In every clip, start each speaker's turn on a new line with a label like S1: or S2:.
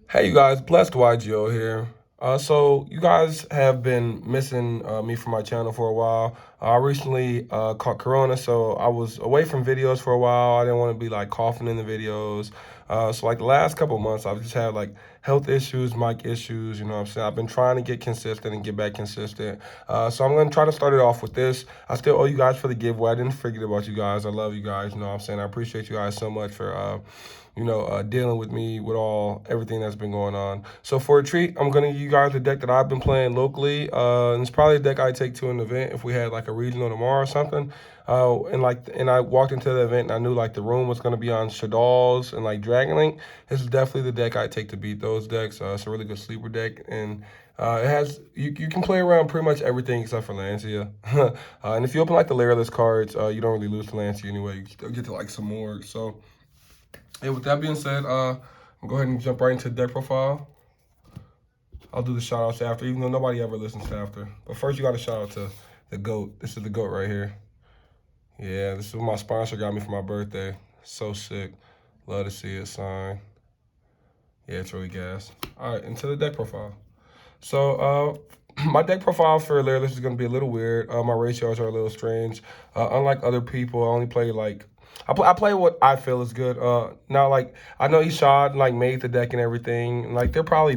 S1: Hey you guys, Blessed YGO here. So you guys have been missing me from my channel for a while. I recently caught Corona, so I was away from videos for a while. I didn't want to be like coughing in the videos. So like the last couple months, I've just had like health issues, mic issues. You know what I'm saying? I've been trying to get consistent and get back consistent. So I'm gonna try to start it off with this. I still owe you guys for the giveaway. I didn't forget about you guys. I love you guys. You know what I'm saying? I appreciate you guys so much for dealing with me with everything that's been going on. So for a treat, I'm gonna give you guys a deck that I've been playing locally. And it's probably a deck I'd take to an event if we had like a regional tomorrow or something. And I walked into the event and I knew like the room was gonna be on Shadal's and like Dragon Link. This is definitely the deck I'd take to beat those decks. It's a really good sleeper deck, and it has you can play around pretty much everything except for Lancia. And if you open like the Lyrilusc cards, you don't really lose to Lancia anyway. You still get to like some more. So yeah, with that being said, I'll go ahead and jump right into the deck profile. I'll do the shout outs after, even though nobody ever listens to after. But first, you got to shout out to the GOAT. This is the GOAT right here. Yeah, this is what my sponsor got me for my birthday. So sick. Love to see it sign. Yeah, it's really gas. All right, into the deck profile. So, my deck profile for Lyrilusc is going to be a little weird. My ratios are a little strange. Unlike other people, I only play like I play what I feel is good. Now like I know he shot and like made the deck and everything. Like there's probably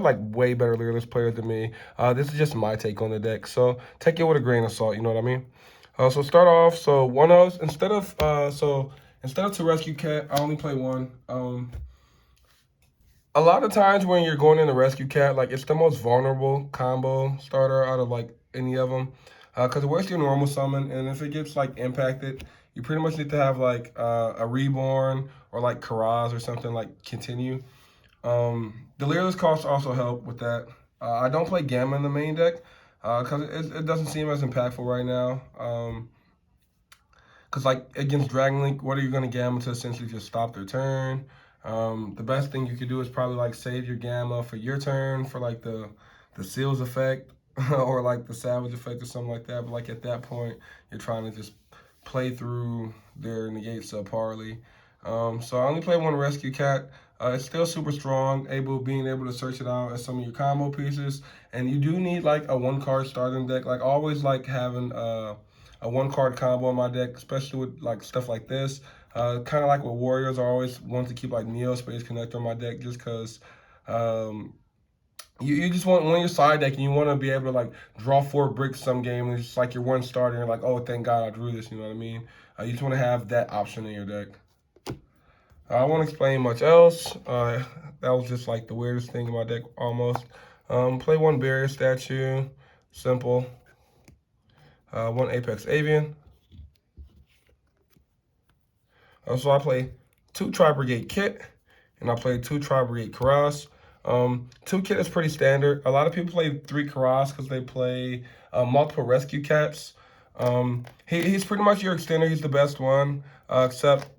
S1: like way better Lyrilusc players than me. This is just my take on the deck. So take it with a grain of salt. You know what I mean? So start off. So one of instead of to rescue cat, I only play one. A lot of times when you're going in the rescue cat, like it's the most vulnerable combo starter out of like any of them, because it works your normal summon, and if it gets like impacted, you pretty much need to have like a reborn or like Karaz or something like continue. Delirious costs also help with that. I don't play Gamma in the main deck because it doesn't seem as impactful right now. Because like against Dragon Link, what are you gonna Gamma to essentially just stop their turn? The best thing you could do is probably like save your Gamma for your turn for like the Seals effect or like the Savage effect or something like that. But like at that point, you're trying to just play through their negate subparly. So I only play one Rescue Cat. It's still super strong, being able to search it out as some of your combo pieces. And you do need like a one card starting deck. Like always like having a one card combo in my deck, especially with like stuff like this. Kind of like with Warriors, I always want to keep like Neo Space Connector in my deck just because um, you just want when you're side decking, you want to be able to like draw 4 bricks some game, and it's just like your one starter, and you're like, oh, thank God I drew this. You know what I mean? You just want to have that option in your deck. I won't explain much else. That was just like the weirdest thing in my deck almost. Play one barrier statue, simple. One Apex Avian. So I play 2 Tri-Brigade Kit, and I play 2 Tri-Brigade Karas. 2 Kit is pretty standard. A lot of people play 3 Karas because they play multiple Rescue Cats. He's pretty much your extender. He's the best one, except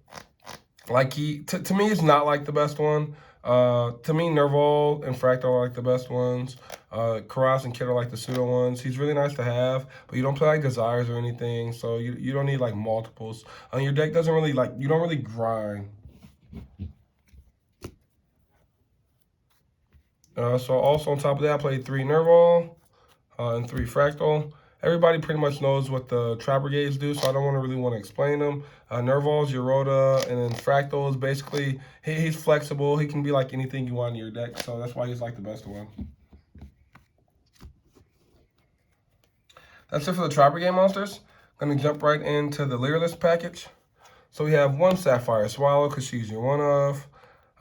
S1: like to me, he's not like the best one. To me, Nerval and Fractal are like the best ones. Karas and Kid are like the pseudo ones. He's really nice to have, but you don't play like Desires or anything, so you don't need like multiples. Your deck doesn't really like, you don't really grind. So also on top of that, I played 3 Nerval and 3 Fractal. Everybody pretty much knows what the Tri-Brigades do, so I don't really want to explain them. Nerval's Yorota, and then Fractal is basically, he's flexible. He can be like anything you want in your deck, so that's why he's like the best one. That's it for the Tri-Brigade monsters. I'm going to jump right into the Lyrilusc package. So we have 1 Sapphire Swallow, because she's your one of.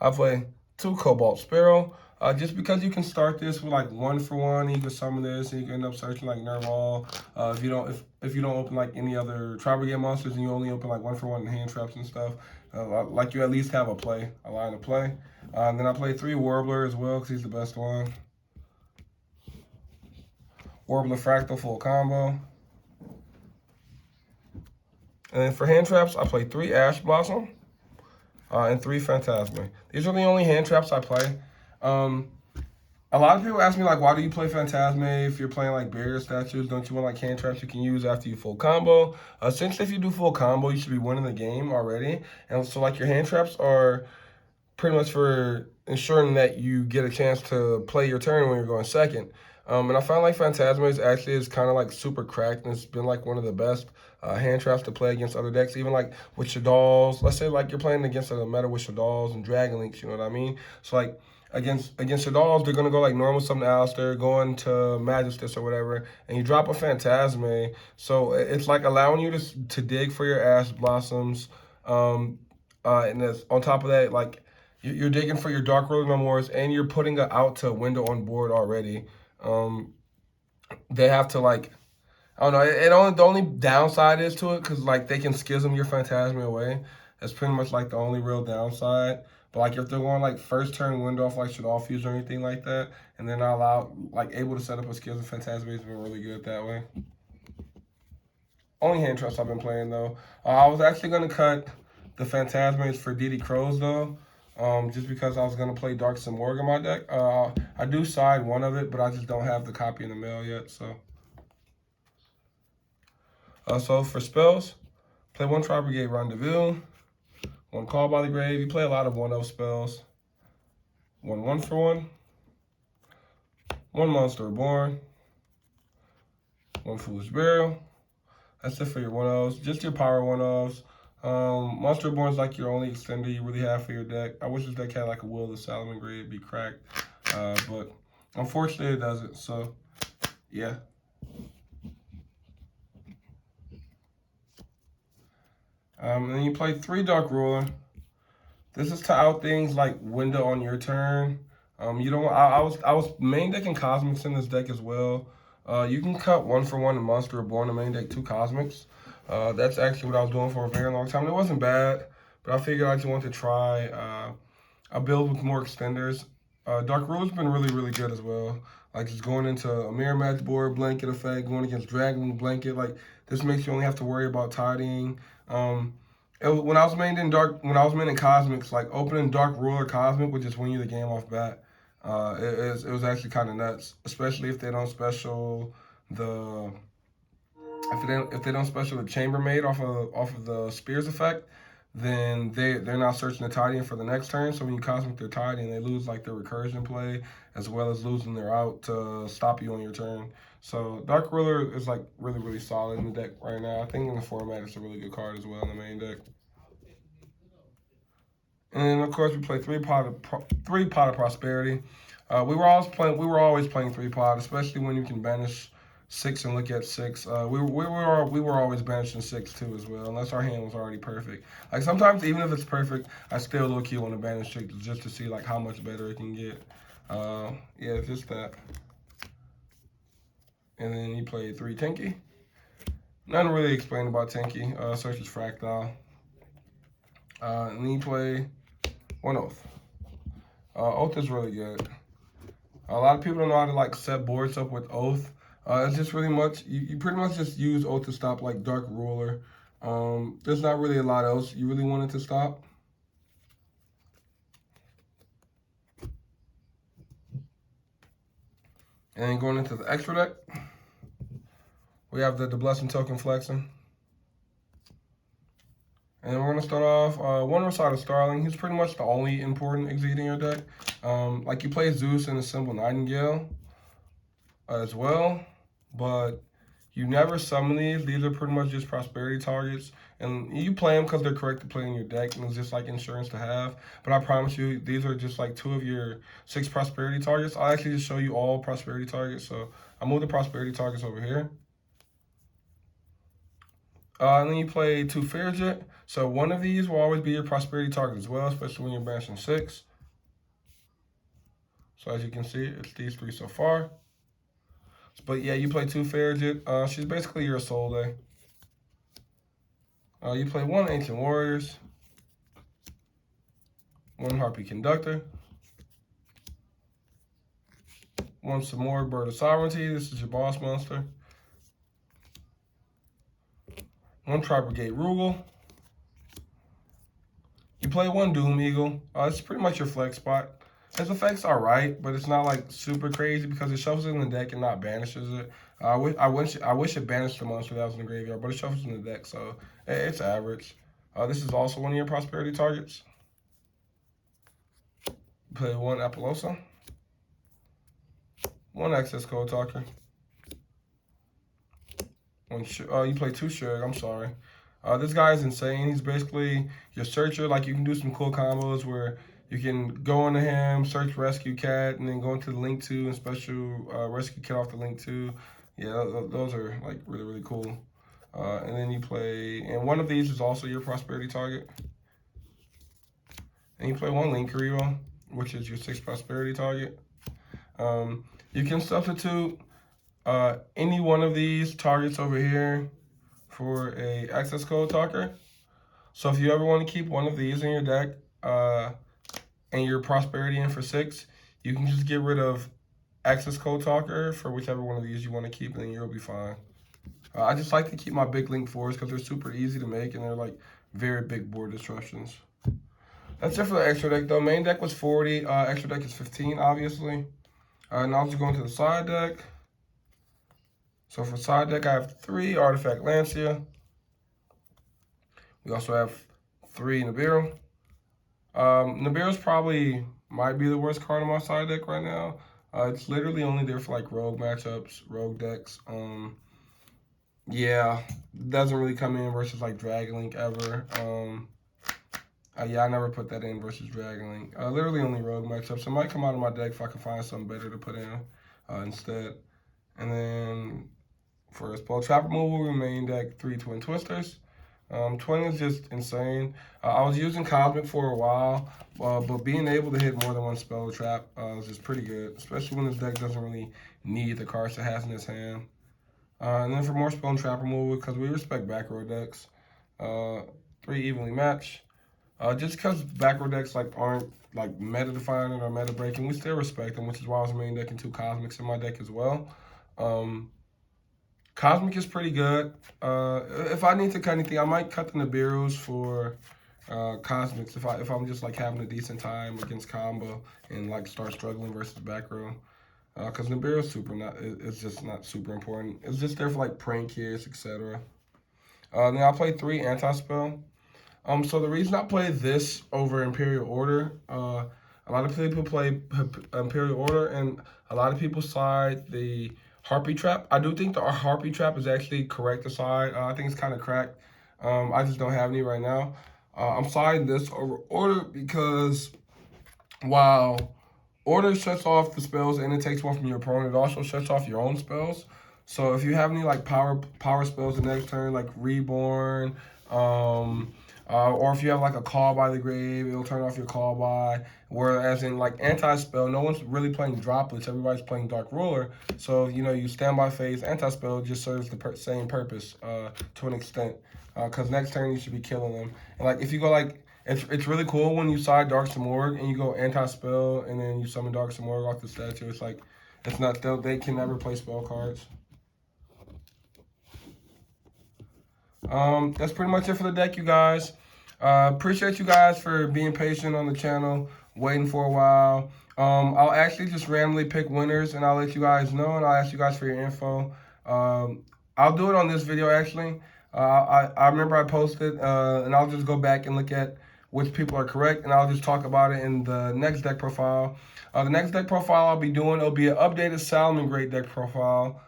S1: I play 2 Cobalt Sparrow. Just because you can start this with like 1 for 1, you can summon this, and you can end up searching like Nerval. If you don't open like any other Tri-Brigade monsters, and you only open like 1 for 1 hand traps and stuff, like you at least have a line of play. And then I play 3 Warbler as well, because he's the best one. Warbler Fractal full combo. And then for hand traps, I play 3 Ash Blossom and 3 Phantasme. These are the only hand traps I play. A lot of people ask me, like, why do you play Phantasme if you're playing, like, barrier statues? Don't you want, like, hand traps you can use after you full combo? Since if you do full combo, you should be winning the game already. And so, like, your hand traps are pretty much for ensuring that you get a chance to play your turn when you're going second. And I found like Phantasma's actually is kind of like super cracked, and it's been like one of the best hand traps to play against other decks. Even like with Shaddolls, let's say like you're playing against a meta with Shaddolls and Dragon Links, you know what I mean? So like against Shaddolls, they're gonna go like normal summon Alistair, going to Magistus or whatever, and you drop a Phantasma. So it's like allowing you to dig for your Ash Blossoms. And on top of that, like you're digging for your Dark Ruler Memoirs, and you're putting it out to a window on board already. They have to like, I don't know. The only downside is to it because like they can schism your Phantasma away. That's pretty much like the only real downside. But like if they're going like first turn window off like Shadow Fuse or anything like that, and they're not allowed like able to set up a schism, Phantasma has been really good that way. Only hand trust I've been playing though. I was actually gonna cut the Phantasmas for DD Crows though. Just because I was gonna play Dark Simorg in my deck. I do side one of it, but I just don't have the copy in the mail yet. So for spells, play one Tri-Brigade Rendezvous, one Call by the Grave. You play a lot of 1/0 spells. One for one Monster Reborn, one Foolish Burial. That's it for your 1/0s. Just your power 1/0s. Monster Reborn is like your only extender you really have for your deck. I wish this deck had like a Will of the Salamangreat, it'd be cracked. But unfortunately it doesn't, so yeah. And then you play 3 Dark Ruler. This is to out things like window on your turn. You don't. I was main decking Cosmics in this deck as well. You can cut 1 for 1 in Monster Reborn and main deck 2 Cosmics. That's actually what I was doing for a very long time. It wasn't bad, but I figured I just wanted to try a build with more extenders. Dark Ruler's been really good as well. Like just going into a mirror match board, blanket effect, going against Dragon blanket. Like this makes you only have to worry about tidying. When I was main in Cosmics, like opening Dark Ruler Cosmic would just win you the game off bat. It was actually kind of nuts, especially if they don't special the if they don't special the Chambermaid off of the Spears effect, then they're not searching the tidying for the next turn. So when you Cosmic their tidying, they lose like their recursion play as well as losing their out to stop you on your turn. So Dark Ruler is like really solid in the deck right now. I think in the format it's a really good card as well in the main deck. And then of course we play three pot of prosperity. We were always playing 3-pot, especially when you can banish 6 and look at 6. We were always banishing 6 too as well, unless our hand was already perfect. Like sometimes even if it's perfect, I still low key want to banish 6 just to see like how much better it can get. Yeah, just that. And then you play 3 Tinky. Nothing really explained about Tinky. Search is Fractile. And then you play 1 Oath. Oath is really good. A lot of people don't know how to like set boards up with Oath. It's just really much, you pretty much just use Oath to stop like Dark Ruler. There's not really a lot else you really wanted to stop. And then going into the extra deck, we have the Blessing Token Flexing. And we're going to start off one Rosada Starling. He's pretty much the only important exit in your deck. Like you play Zeus and a Symbol Nightingale as well, but you never summon these. These are pretty much just prosperity targets. And you play them because they're correct to play in your deck, and it's just like insurance to have. But I promise you, these are just like 2 of your 6 prosperity targets. I'll actually just show you all prosperity targets. So I'll move the prosperity targets over here. And then you play 2 Fairjet. So one of these will always be your prosperity target as well, especially when you're banishing 6. So as you can see, it's these 3 so far. But yeah, you play 2 Fairjet. She's basically your Soul Day. You play 1 Ancient Warriors, 1 Harpy Conductor, 1 Simorg Bird of Sovereignty. This is your boss monster. 1 Tri-Brigade Rugal. You play 1 Doom Eagle. It's pretty much your flex spot. His effect's alright, but it's not like super crazy because it shuffles it in the deck and not banishes it. I wish it banished the monster that was in the graveyard, but it shuffles in the deck, so it's average. This is also one of your prosperity targets. play 1 Appaloosa, 1 Access Code Talker. You play 2 Suge, I'm sorry. This guy is insane. He's basically your searcher. Like, you can do some cool combos where you can go into him, search Rescue Cat, and then go into the Link 2 and special Rescue Cat off the Link 2. Yeah, those are like really, really cool. And then you play, and one of these is also your prosperity target. And you play 1 Link Rio, which is your 6th prosperity target. You can substitute any one of these targets over here for a access code talker. So if you ever want to keep one of these in your deck and your prosperity in for 6, you can just get rid of access code talker for whichever one of these you want to keep, and then you'll be fine. I just like to keep my big link 4s because they're super easy to make and they're like very big board disruptions. That's it for the extra deck though. Main deck was 40, extra deck is 15 obviously. Now I'll just go into the side deck. So for side deck, I have 3 Artifact Lancia. We also have 3 Nibiru. Nibiru's probably might be the worst card on my side deck right now. It's literally only there for like rogue matchups, rogue decks. Yeah, doesn't really come in versus like Dragon Link ever. Yeah, I never put that in versus Dragon Link. Literally only rogue matchups. It might come out of my deck if I can find something better to put in instead. And then for a spell trap removal, we main deck 3 Twin Twisters. Twin is just insane. I was using Cosmic for a while, but being able to hit more than 1 spell trap is just pretty good, especially when this deck doesn't really need the cards it has in its hand. And then for more spell and trap removal, because we respect back row decks, 3 Evenly Matched. Just because back row decks like aren't like meta defining or meta breaking, we still respect them, which is why I was main decking 2 Cosmics in my deck as well. Cosmic is pretty good. If I need to cut anything, I might cut the Nibirus for Cosmics if I'm just like having a decent time against combo and like start struggling versus back row. Because Nibiru is it's just not super important. It's just there for like prank hits, etc. Then I play 3 anti-spell. So the reason I play this over Imperial Order, a lot of people play Imperial Order, and a lot of people side the Harpy Trap. I do think the Harpy Trap is actually correct to side. I think it's kind of cracked. I just don't have any right now. I'm siding this over Order because while Order shuts off the spells and it takes one from your opponent, it also shuts off your own spells. So if you have any like power spells the next turn, like Reborn, or if you have like a Call by the Grave, it'll turn off your Call by. Whereas in like anti-spell, no one's really playing Droplets. Everybody's playing Dark Ruler. So, you know, you standby phase, anti-spell just serves the same purpose to an extent. Because next turn you should be killing them. And like if you go like, it's really cool when you side Dark Simorgh and you go anti-spell and then you summon Dark Simorgh off the statue. It's like, it's not, they can never play spell cards. That's pretty much it for the deck, you guys. Appreciate you guys for being patient on the channel, waiting for a while. I'll actually just randomly pick winners and I'll let you guys know, and I'll ask you guys for your info. I'll do it on this video actually. I remember I posted, and I'll just go back and look at which people are correct, and I'll just talk about it in the next deck profile. The next deck profile I'll be doing, it'll be an updated Salmon Great deck profile.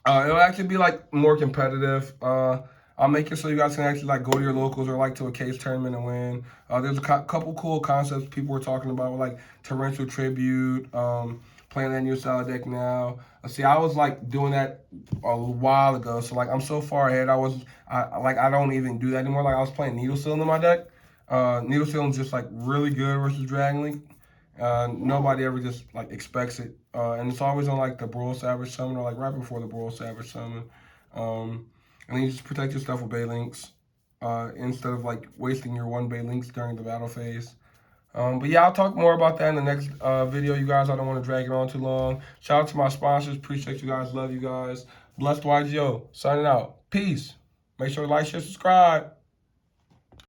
S1: It'll actually be like more competitive. I'll make it so you guys can actually like go to your locals or like to a case tournament and win. There's a couple cool concepts people were talking about, like Torrential Tribute, playing that new style deck now. See, I was like doing that a while ago, so like I'm so far ahead. I don't even do that anymore. Like I was playing Needle Sealing in my deck. Needle Sealing is just like really good versus Dragon Link. Nobody ever just like expects it, and it's always on like the Brawl Savage Summon or like right before the Brawl Savage Summon. And then you just protect your stuff with Bay Links instead of like wasting your 1 Bay Links during the battle phase. But yeah, I'll talk more about that in the next video, you guys. I don't want to drag it on too long. Shout out to my sponsors. Appreciate you guys. Love you guys. Blessed YGO. Signing out. Peace. Make sure to like, share, subscribe.